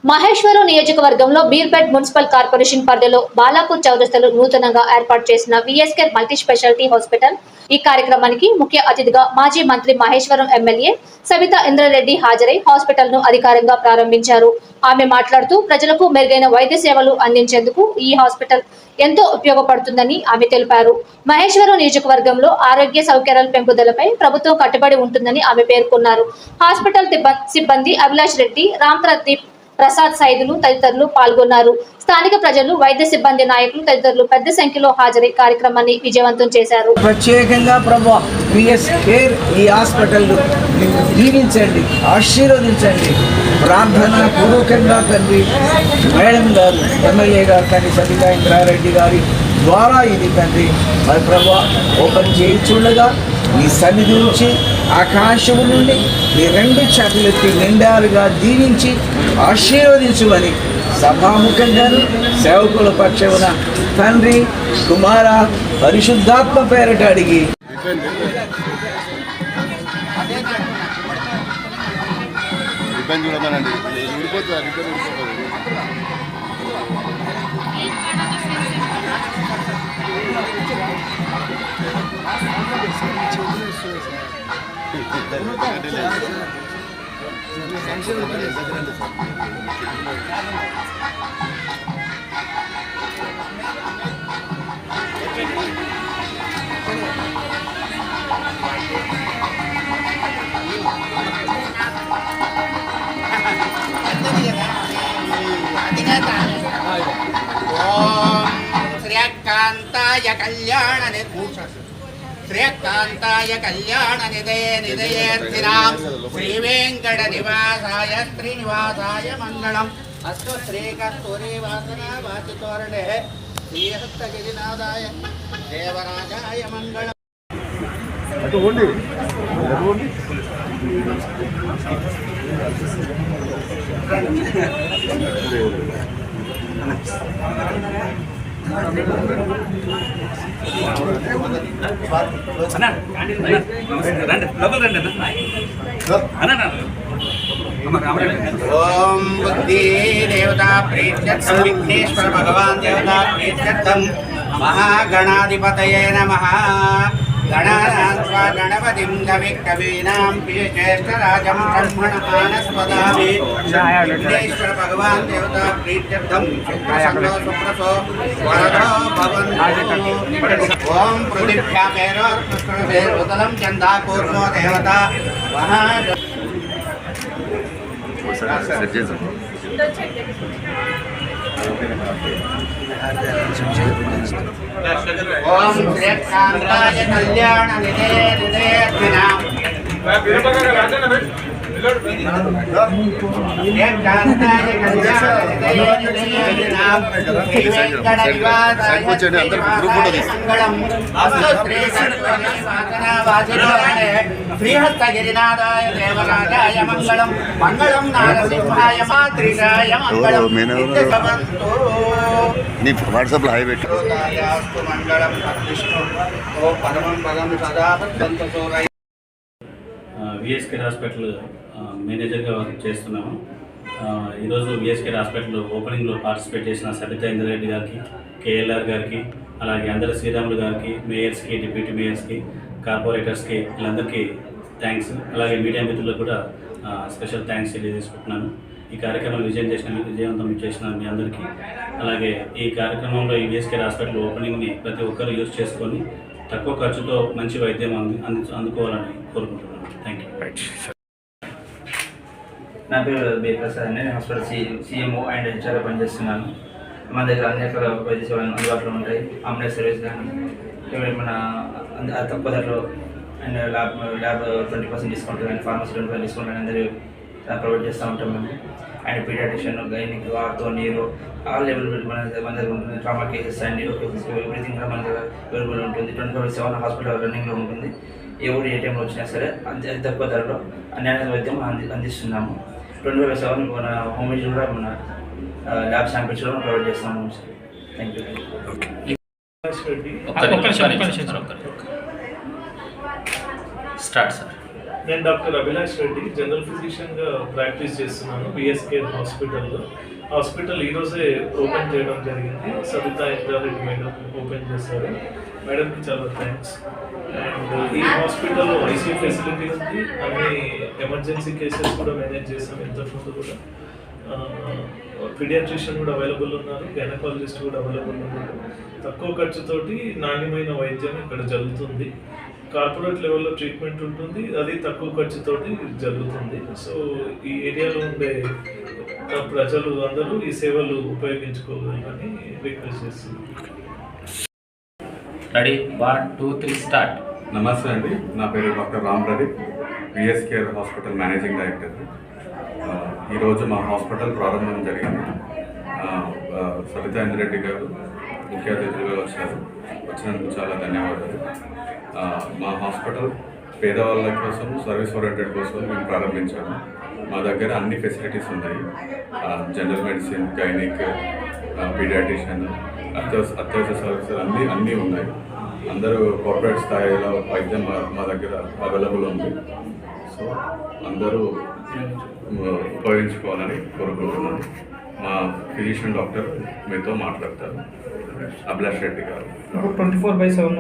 మహేశ్వరం నియోజకవర్గంలో బీర్పేట్ municipal corporation పరిధిలో బాలాపూర్ చౌరస్తాలో నూతనంగా ఏర్పాటు చేసిన విఎస్కే మల్టీ స్పెషాలిటీ హాస్పిటల్ ఈ కార్యక్రమానికి ముఖ్య అతిథిగా మాజీ మంత్రి మహేశ్వరం ఎమ్మెల్యే సబితా ఇంద్రారెడ్డి హాజరై హాస్పిటల్ ను అధికారికంగా ప్రారంభించారు. ఆమె మాట్లాడుతూ ప్రజలకు మెరుగైన వైద్య సేవలు అందించేందుకు ఈ హాస్పిటల్ ఎంతో ఉపయోగపడుతుందని ఆమె తెలిపారు. మహేశ్వరం నియోజకవర్గంలో ఆరోగ్య సౌకర్యాల పెంపుదలపై ప్రభుత్వం కట్టుబడి ఉంటుందని ఆమె పేర్కొన్నారు. హాస్పిటల్ సిబ్బంది అభిలాష్ రెడ్డి, రామ్ ప్రదీప్, ప్రసాద్ సైదులు తదితరులు పాల్గొన్నారు. స్థానిక ప్రజలు, వైద్య సిబ్బంది, నాయకులు తదితరులు పెద్ద సంఖ్యలో హాజరై కార్యక్రమాన్ని విజయవంతం చేశారు. ప్రత్యేకంగా ప్రభు కేర్ ఈ హాస్పిటల్ దీవించండి, ఆశీర్వదించండి. ప్రార్థన పూర్వకంగా తండ్రి మేడం గారు, ఎమ్మెల్యే గారు తండ్రి సబితా ఇంద్రారెడ్డి గారి ద్వారా ఇది తండ్రి మరి ప్రభు ఓపెన్ చేయించుండగా నీ సన్నిధి నుంచి ఆకాశము నుండి నీ రెండు చేతులెత్తి నిండారుగా దీవించి ఆశీర్వదించుమని సభాముఖంగాను సేవకుల పక్షమున తండ్రి, కుమార, పరిశుద్ధాత్మ పేరట అడిగి శ్రీకాంతాయ కళ్యాణ శ్రీకాంతాయ కళ్యాణ నిదయేర్థినాం శ్రీ వెంకట నివాసాయ శ్రీనివాసాయ మంగళం. అస్తు శ్రీకస్తూరి వాసనా వాచితోరణే శ్రీహస్తగిరినాథాయ దేవరాజాయ మంగళం. ఓం బుద్ధి దేవతా ప్రీత్యర్థం విఘ్నేశ్వర భగవాన్ దేవతా ప్రీత్యర్థం మహాగణాధిపతయే నమః. గణానాన్వా గణపతిం కవికవీనాం జ్యేష్ఠరాజం బ్రహ్మణానస్పదామి. విఘ్నేశ్వర భగవాన్ దేవతా ప్రీత్యర్థం శుక్రసంగో సుప్రసో వరదో భవంతు. ఓం పృథివ్యామేరోత్తరం చందాకూర్మో దేవత మహా. ఓం శ్రీకాంతాయ కళ్యాణ నిదయేర్థినాం శ్రీహస్తగిరినాథాయ దేవరాజాయ మంగళం. మంగళం నారసింహాయ మాతృకాయ మంగళం. వాట్సాప్లో హాయ్ పెట్టు. మంగళం విష్ణు ఓ పరమం పదం సదా సంతోష. విఎస్కే హాస్పిటల్ మేనేజర్గా చేస్తున్నాము. ఈరోజు విఎస్కే హాస్పిటల్ ఓపెనింగ్లో పార్టిసిపేట్ చేసిన సబితా ఇంద్రారెడ్డి గారికి, కేఎల్ఆర్ గారికి, అలాగే అందరి శ్రీరాములు గారికి, మేయర్స్కి, డిప్యూటీ మేయర్స్కి, కార్పొరేటర్స్కి వీళ్ళందరికీ థ్యాంక్స్. అలాగే మీడియా మిత్రులకు కూడా స్పెషల్ థ్యాంక్స్ తెలియజేసుకుంటున్నాను. ఈ కార్యక్రమం విజయవంతం చేసిన మీ అందరికీ, అలాగే ఈ కార్యక్రమంలో ఈ విఎస్కే హాస్పిటల్ ఓపెనింగ్ని ప్రతి ఒక్కరు యూజ్ చేసుకొని తక్కువ ఖర్చుతో మంచి వైద్యం అందుకోవాలని కోరుకుంటున్నాను. Thank you. నా పేరు బి ప్రసాద్ అండి. నేను హాస్పిటల్ సిఎంఓ అండ్ హెచ్ఆర్గా పనిచేస్తున్నాను. మన దగ్గర అన్ని రకాల వైద్య సేవలు అందుబాటులో ఉంటాయి. అంబులెన్స్ సర్వీస్ కానీ మన తక్కువ ధరలో అండ్ ల్యాబ్ 20% డిస్కౌంట్ కానీ, ఫార్మసీ 20% డిస్కౌంట్ కానీ అందరూ ప్రొవైడ్ చేస్తూ ఉంటాం మేము. And paediatrician, gynaec, ortho, neuro all available మన దగ్గర ఉంటుంది. ట్రామా కేసెస్ అండ్ ఎవ్రీథింగ్ కూడా మన దగ్గర అవైలబుల్ ఉంటుంది. 24/7 హాస్పిటల్ రన్నింగ్లో ఉంటుంది. ఎవరు ఏ టైంలో వచ్చినా సరే అతి తక్కువ ధరలో అన్యాయ వైద్యం అందిస్తున్నాము. 24/7 మన హోమ్ విజిట్ కూడా మన ల్యాబ్ శాంపిల్స్ కూడా ప్రొవైడ్ చేస్తాము. Thank you. Start sir. నేను డాక్టర్ అభిలాష్ రెడ్డి, జనరల్ ఫిజిషియన్గా ప్రాక్టీస్ చేస్తున్నాను విఎస్కేర్ హాస్పిటల్లో. హాస్పిటల్ ఈరోజే ఓపెన్ చేయడం జరిగింది. సబితా ఇంద్రారెడ్డి మేడం ఓపెన్ చేశారు. మేడంకి చాలా థ్యాంక్స్. అండ్ ఈ హాస్పిటల్లో ఐసీయూ ఫెసిలిటీ ఉంది, అన్ని ఎమర్జెన్సీ కేసెస్ కూడా మేనేజ్ చేసాం ఇంతకుముందు కూడా. పీడియాట్రిషియన్ కూడా అవైలబుల్ ఉన్నారు, గైనకాలజిస్ట్ కూడా అవైలబుల్ ఉన్నారు. తక్కువ ఖర్చుతోటి నాణ్యమైన వైద్యం ఇక్కడ జరుగుతుంది. కార్పొరేట్ లెవెల్లో ట్రీట్మెంట్ ఉంటుంది, అది తక్కువ ఖర్చుతోటి జరుగుతుంది. సో ఈ ఏరియాలో ఉండే ప్రజలు అందరూ ఈ సేవలు ఉపయోగించుకోవాలని రిక్వెస్ట్ చేస్తున్నాను. Ready 1 2 3 start. నమస్తే అండి, నా పేరు doctor Ram Pradeep, VS Care hospital managing director. ఈరోజు మా హాస్పిటల్ ప్రారంభం జరిగింది. సబితా ఇంద్రెడ్డి గారు ముఖ్య అతిథులుగా వచ్చారు. వచ్చినందుకు చాలా ధన్యవాదాలు. మా హాస్పిటల్ పేదవాళ్ళ కోసం, సర్వీస్ ఓరియంటెడ్ కోసం మేము ప్రారంభించాము. మా దగ్గర అన్ని ఫెసిలిటీస్ ఉన్నాయి. జనరల్ మెడిసిన్, గైనిక్, పీడియాట్రిషియన్, అత్యవసర సర్వీసులు అన్నీ ఉన్నాయి. అందరూ కార్పొరేట్ స్థాయిలో వైద్యం మా దగ్గర అవైలబుల్ ఉంది. సో అందరూ ఉపయోగించుకోవాలని కోరుకుంటున్నాను. మా ఫిజిషియన్ డాక్టర్ మీతో మాట్లాడతారు, అభిలాష్ రెడ్డి గారు. 24/7